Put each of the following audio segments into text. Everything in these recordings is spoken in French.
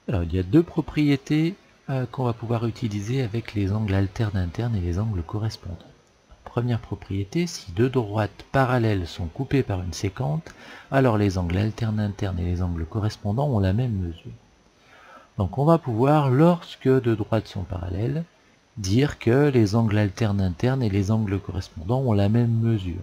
Alors, il y a deux propriétés qu'on va pouvoir utiliser avec les angles alternes internes et les angles correspondants. Première propriété, si deux droites parallèles sont coupées par une séquente, alors les angles alternes internes et les angles correspondants ont la même mesure. Donc on va pouvoir, lorsque deux droites sont parallèles, dire que les angles alternes internes et les angles correspondants ont la même mesure.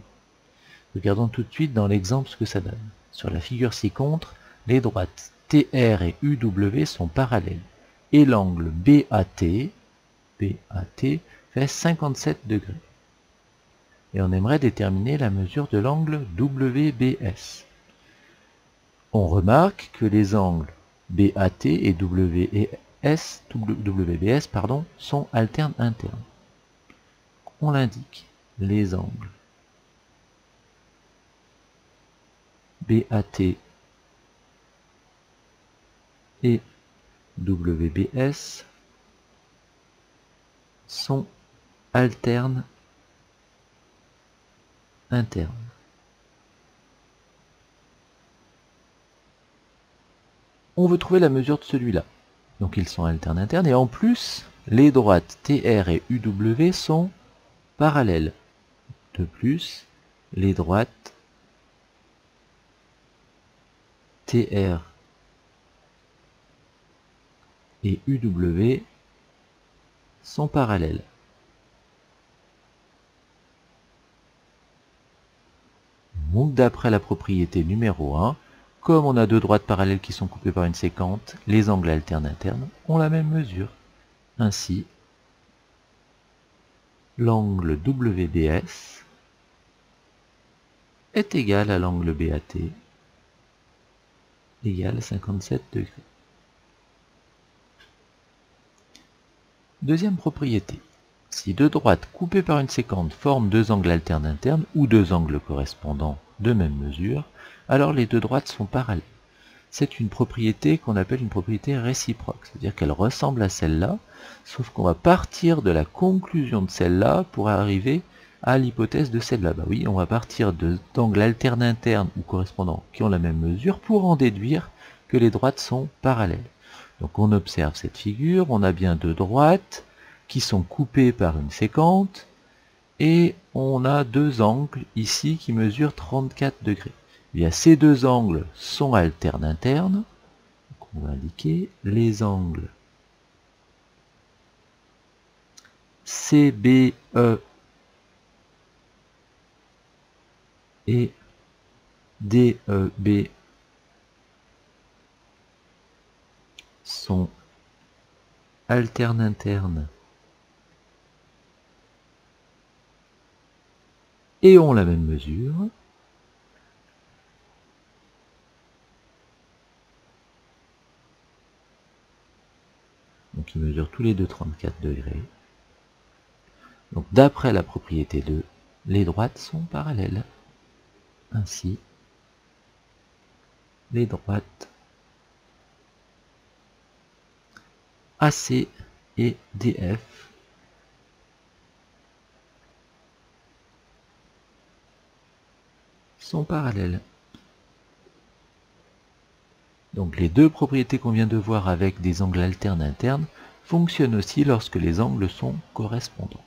Regardons tout de suite dans l'exemple ce que ça donne. Sur la figure ci-contre, les droites TR et UW sont parallèles. Et l'angle BAT fait 57 degrés. Et on aimerait déterminer la mesure de l'angle WBS. On remarque que les angles BAT et WBS sont alternes internes. On l'indique, les angles BAT et WBS sont alternes internes. On veut trouver la mesure de celui-là. Donc ils sont alternes internes et en plus, les droites TR et UW sont parallèles. De plus, les droites TR et UW sont parallèles. Donc d'après la propriété numéro 1, comme on a deux droites parallèles qui sont coupées par une séquente, les angles alternes internes ont la même mesure. Ainsi, l'angle WBS est égal à l'angle BAT égale 57 degrés. Deuxième propriété. Si deux droites coupées par une séquente forment deux angles alternes internes ou deux angles correspondants de même mesure, alors les deux droites sont parallèles. C'est une propriété qu'on appelle une propriété réciproque, c'est-à-dire qu'elle ressemble à celle-là, sauf qu'on va partir de la conclusion de celle-là pour arriver à l'hypothèse de celle-là. Bah oui, on va partir d'angles alternes internes ou correspondants qui ont la même mesure pour en déduire que les droites sont parallèles. Donc on observe cette figure, on a bien deux droites qui sont coupées par une séquente, et on a deux angles ici qui mesurent 34 degrés. Eh bien, ces deux angles sont alternes internes. Donc on va indiquer les angles CBE et DEB sont alternes internes et ont la même mesure. Donc ils mesurent tous les deux 34 degrés. Donc d'après la propriété 2, les droites sont parallèles. Ainsi, les droites AC et DF sont parallèles. Donc les deux propriétés qu'on vient de voir avec des angles alternes internes fonctionnent aussi lorsque les angles sont correspondants.